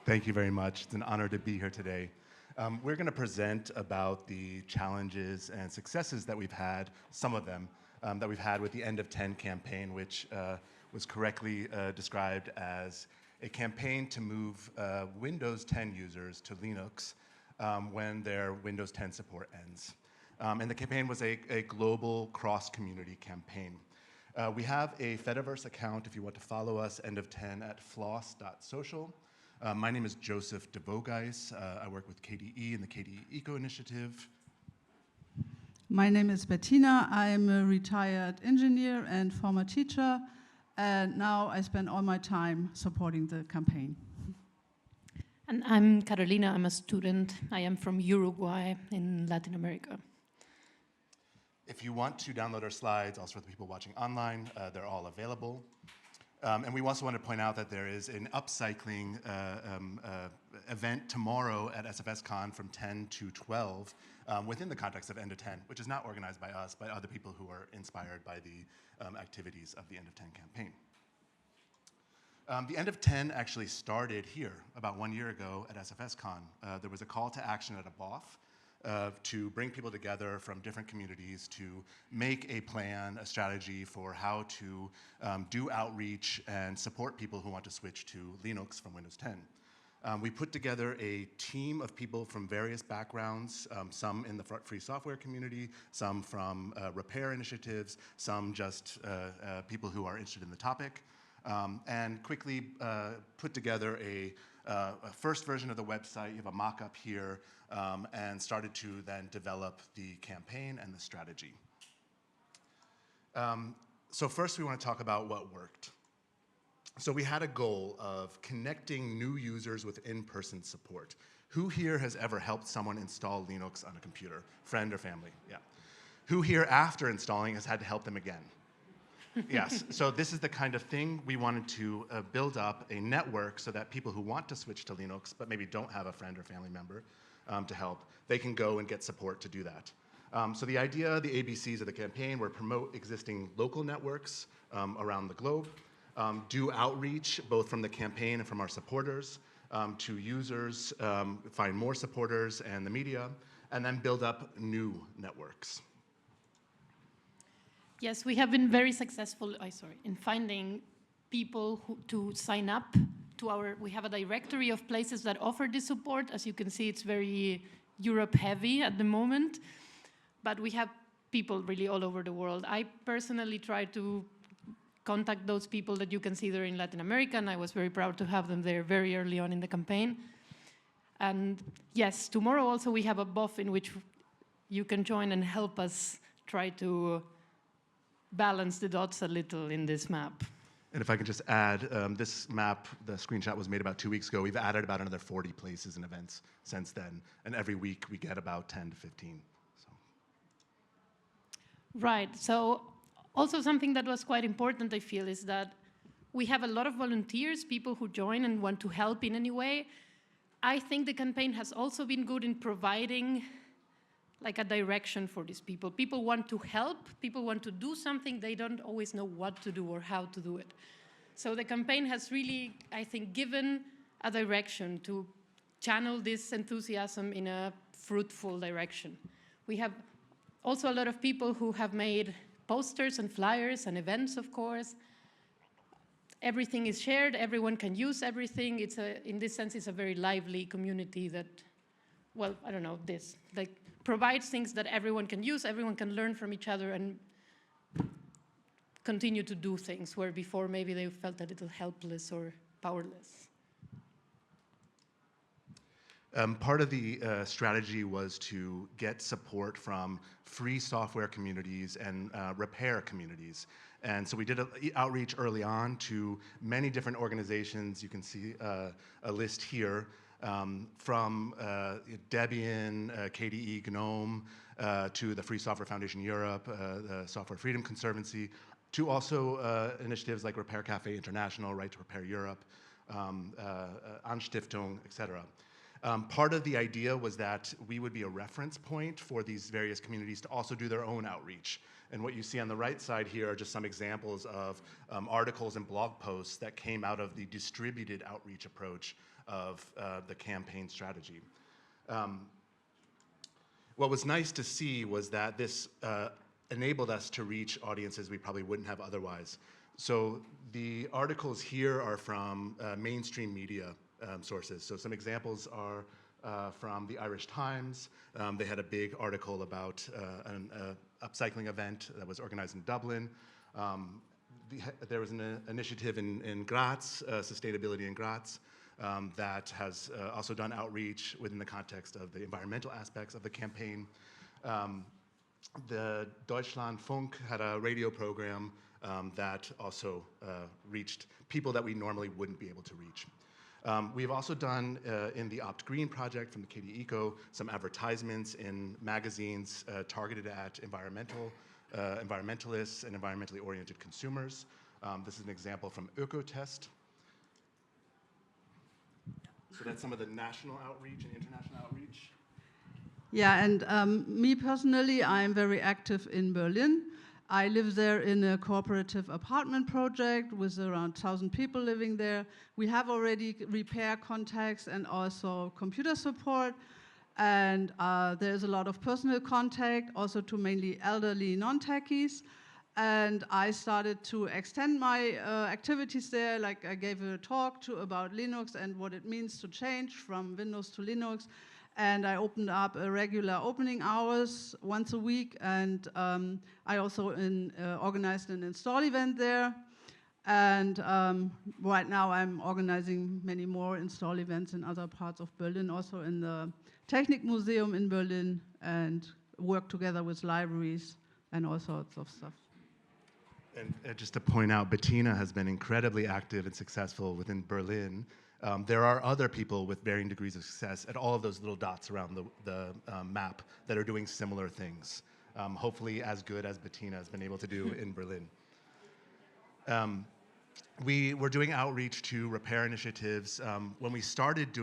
Thank you very much. It's an honor to be here today. We're going to present about the challenges and successes that we've had, some of them, that we've had with the End of 10 campaign, which was correctly described as a campaign to move Windows 10 users to Linux when their Windows 10 support ends. And the campaign was a global cross-community campaign. We have a Fediverse account if you want to follow us, End of 10 at floss.social. My name is Joseph de Veaugh-Geiss. I work with KDE and the KDE Eco Initiative. My name is Bettina. I'm a retired engineer and former teacher, and now I spend all my time supporting the campaign. And I'm Carolina. I'm a student. I am from Uruguay in Latin America. If you want to download our slides, also for the people watching online, they're all available. And we also want to point out that there is an upcycling event tomorrow at SFSCon from 10 to 12 within the context of End of 10, which is not organized by us, but other people who are inspired by the activities of the End of 10 campaign. The End of 10 actually started here about 1 year ago at SFSCon. There was a call to action at a BOF to bring people together from different communities to make a plan, a strategy for how to do outreach and support people who want to switch to Linux from Windows 10. We put together a team of people from various backgrounds, some in the free software community, some from repair initiatives, some just people who are interested in the topic, and quickly put together a first version of the website. You have a mock-up here, and started to then develop the campaign and the strategy. So first we want to talk about what worked. So we had a goal of connecting new users with in-person support. Who here has ever helped someone install Linux on a computer? Friend or family? Yeah. Who here after installing has had to help them again? Yes, so this is the kind of thing we wanted to build up a network so that people who want to switch to Linux but maybe don't have a friend or family member to help, they can go and get support to do that. So the idea, the ABCs of the campaign were promote existing local networks around the globe, do outreach both from the campaign and from our supporters to users, find more supporters and the media, and then build up new networks. Yes, we have been very successful in finding people to sign up to we have a directory of places that offer this support. As you can see, it's very Europe heavy at the moment, but we have people really all over the world. I personally try to contact those people that you can see there in Latin America, and I was very proud to have them there very early on in the campaign. And yes, tomorrow also we have a BOF in which you can join and help us try to balance the dots a little in this map. And if I could just add, this map, the screenshot was made about 2 weeks ago. We've added about another 40 places and events since then. And every week we get about 10 to 15. So. Right, so also something that was quite important, I feel, is that we have a lot of volunteers, people who join and want to help in any way. I think the campaign has also been good in providing like a direction for these people. People want to help, people want to do something, they don't always know what to do or how to do it. So the campaign has really, I think, given a direction to channel this enthusiasm in a fruitful direction. We have also a lot of people who have made posters and flyers and events, of course. Everything is shared, everyone can use everything. In this sense, it's a very lively community that, well, I don't know, provides things that everyone can use, everyone can learn from each other and continue to do things where before maybe they felt a little helpless or powerless. Part of the strategy was to get support from free software communities and repair communities. And so we did outreach early on to many different organizations. You can see a list here. From Debian, KDE, GNOME, to the Free Software Foundation Europe, the Software Freedom Conservancy, to also initiatives like Repair Cafe International, Right to Repair Europe, Anstiftung, etc. Part of the idea was that we would be a reference point for these various communities to also do their own outreach. And what you see on the right side here are just some examples of articles and blog posts that came out of the distributed outreach approach of the campaign strategy. What was nice to see was that this enabled us to reach audiences we probably wouldn't have otherwise. So the articles here are from mainstream media sources. So some examples are from the Irish Times. They had a big article about an upcycling event that was organized in Dublin. There was an initiative in Graz, Sustainability in Graz, that has also done outreach within the context of the environmental aspects of the campaign. The Deutschlandfunk had a radio program that also reached people that we normally wouldn't be able to reach. We've also done, in the Opt Green project from the KD Eco, some advertisements in magazines targeted at environmentalists and environmentally oriented consumers. This is an example from Ökotest. So that's some of the national outreach and international outreach. Yeah, and me personally, I'm very active in Berlin. I live there in a cooperative apartment project with around 1,000 people living there. We have already repair contacts and also computer support. And there's a lot of personal contact, also to mainly elderly non-techies. And I started to extend my activities there. Like I gave a talk about Linux and what it means to change from Windows to Linux. And I opened up regular opening hours once a week, and I also organized an install event there. And right now I'm organizing many more install events in other parts of Berlin, also in the Technik Museum in Berlin, and work together with libraries and all sorts of stuff. And just to point out, Bettina has been incredibly active and successful within Berlin. There are other people with varying degrees of success at all of those little dots around the map that are doing similar things, hopefully as good as Bettina has been able to do in Berlin. We were doing outreach to repair initiatives. When we started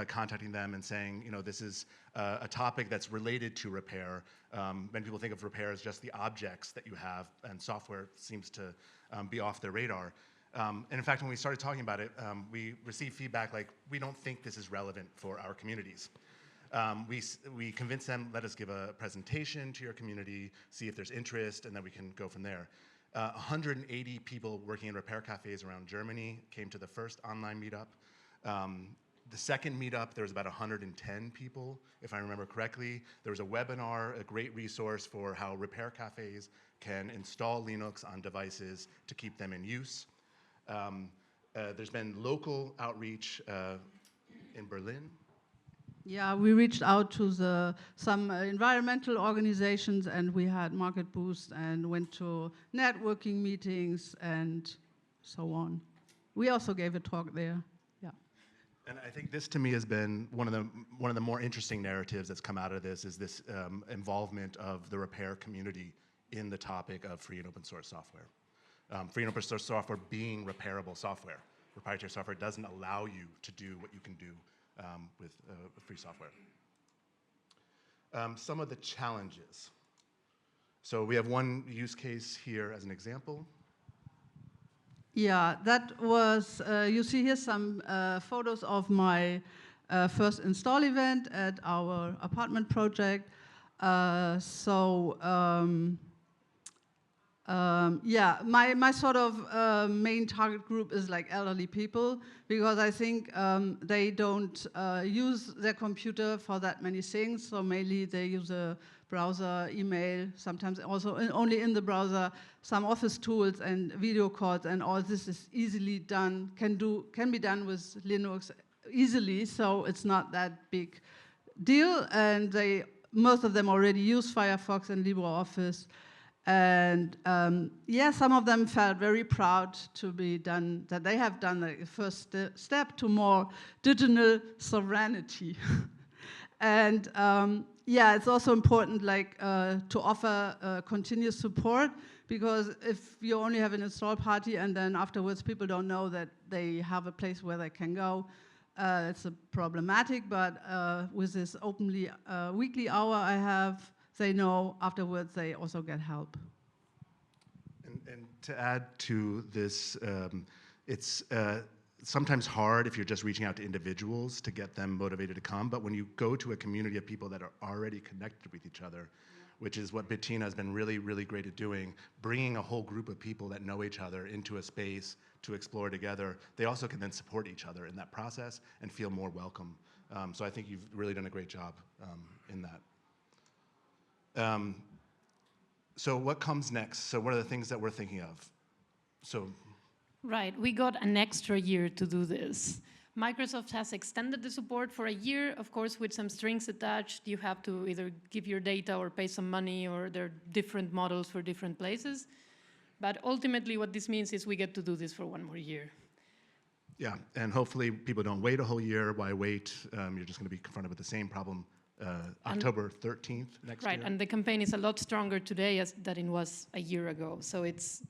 contacting them and saying, you know, this is a topic that's related to repair, many people think of repair as just the objects that you have, and software seems to be off their radar. And in fact, when we started talking about it, we received feedback like, we don't think this is relevant for our communities. We convinced them, let us give a presentation to your community, see if there's interest, and then we can go from there. 180 people working in repair cafes around Germany came to the first online meetup. The second meetup, there was about 110 people, if I remember correctly. There was a webinar, a great resource for how repair cafes can install Linux on devices to keep them in use. There's been local outreach in Berlin. Yeah, we reached out to some environmental organizations, and we had market booths and went to networking meetings and so on. We also gave a talk there. Yeah. And I think this, to me, has been one of the more interesting narratives that's come out of this, is this involvement of the repair community in the topic of free and open source software. Free and open source software being repairable software. Proprietary software doesn't allow you to do what you can do with free software. Some of the challenges. So we have one use case here as an example. Yeah, that was, you see here some photos of my first install event at our apartment project. Yeah, my sort of main target group is like elderly people, because I think they don't use their computer for that many things. So mainly they use a browser, email, sometimes also only in the browser, some office tools and video calls, and all this is easily done, can be done with Linux easily. So it's not that big deal, and most of them already use Firefox and LibreOffice. And yeah, some of them felt very proud that they have done the first step to more digital sovereignty. And yeah, it's also important to offer continuous support, because if you only have an install party and then afterwards people don't know that they have a place where they can go, it's problematic. But with this openly weekly hour I have, they know afterwards they also get help. And to add to this, it's sometimes hard if you're just reaching out to individuals to get them motivated to come, but when you go to a community of people that are already connected with each other, which is what Bettina has been really, really great at doing, bringing a whole group of people that know each other into a space to explore together, they also can then support each other in that process and feel more welcome. So I think you've really done a great job in that. So what comes next? So what are the things that we're thinking of? So. Right, we got an extra year to do this. Microsoft has extended the support for a year, of course, with some strings attached. You have to either give your data or pay some money, or there are different models for different places. But ultimately, what this means is we get to do this for one more year. Yeah, and hopefully people don't wait a whole year. Why wait? You're just going to be confronted with the same problem October 13th next year. Right, and the campaign is a lot stronger today than it was a year ago. So it's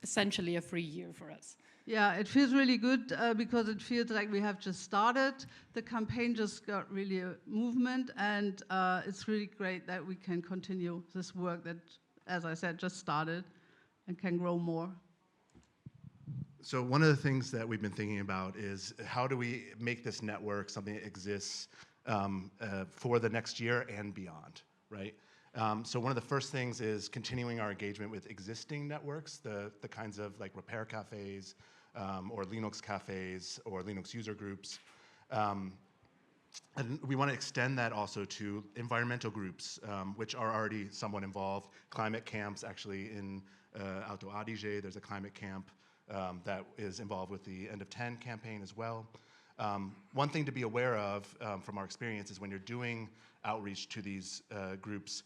essentially a free year for us. Yeah, it feels really good because it feels like we have just started. The campaign just got really a movement, and it's really great that we can continue this work that, as I said, just started and can grow more. So one of the things that we've been thinking about is how do we make this network something that exists for the next year and beyond, right? So one of the first things is continuing our engagement with existing networks, the kinds of like repair cafes or Linux cafes or Linux user groups. And we want to extend that also to environmental groups, which are already somewhat involved. Climate camps, actually in Alto Adige, there's a climate camp that is involved with the End of 10 campaign as well. One thing to be aware of from our experience is when you're doing outreach to these groups,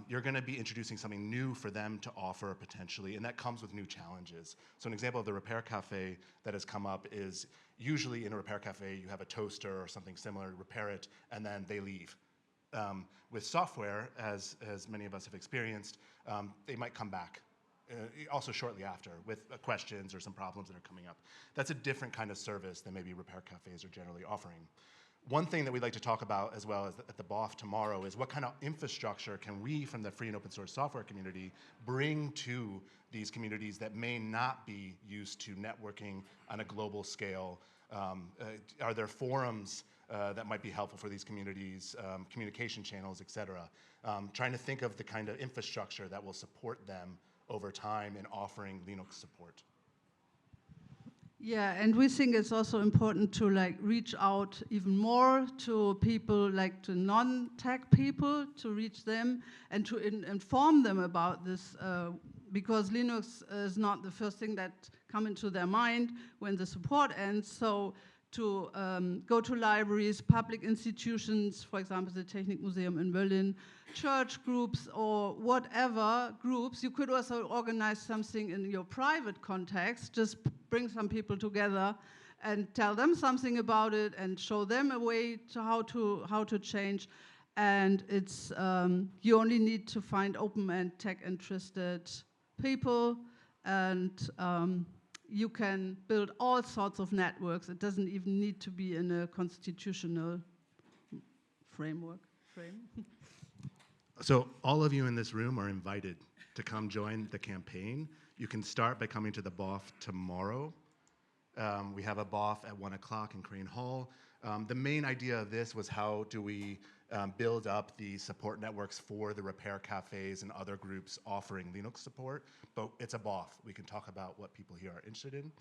you're going to be introducing something new for them to offer potentially, and that comes with new challenges. So an example of the repair cafe that has come up is usually in a repair cafe you have a toaster or something similar, repair it, and then they leave. With software, as many of us have experienced, they might come back. Also shortly after with questions or some problems that are coming up. That's a different kind of service than maybe repair cafes are generally offering. One thing that we'd like to talk about as well as at the BOF tomorrow is what kind of infrastructure can we from the free and open source software community bring to these communities that may not be used to networking on a global scale. Are there forums that might be helpful for these communities, communication channels, et cetera. Trying to think of the kind of infrastructure that will support them over time in offering Linux support. Yeah, and we think it's also important to like reach out even more to people, like to non-tech people, to reach them and to inform them about this, because Linux is not the first thing that comes into their mind when the support ends. So to go to libraries, public institutions, for example, the Technikmuseum in Berlin, church groups or whatever groups. You could also organize something in your private context, just bring some people together and tell them something about it and show them a way to how to change. And it's you only need to find open and tech interested people, and you can build all sorts of networks. It doesn't even need to be in a constitutional frame. So all of you in this room are invited to come join the campaign. You can start by coming to the BOF tomorrow. We have a BOF at 1 o'clock in Crane Hall. The main idea of this was how do we build up the support networks for the repair cafes and other groups offering Linux support, but it's a BOF. We can talk about what people here are interested in.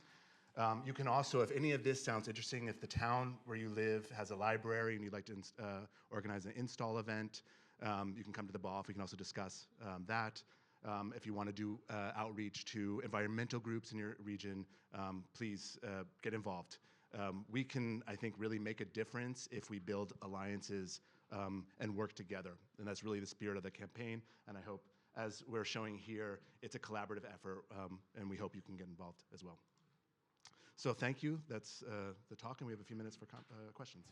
You can also, if any of this sounds interesting, if the town where you live has a library and you'd like to organize an install event, you can come to the BOF. We can also discuss that. If you want to do outreach to environmental groups in your region, please get involved. We can, I think, really make a difference if we build alliances and work together. And that's really the spirit of the campaign. And I hope, as we're showing here, it's a collaborative effort, and we hope you can get involved as well. So thank you. That's the talk, and we have a few minutes for questions.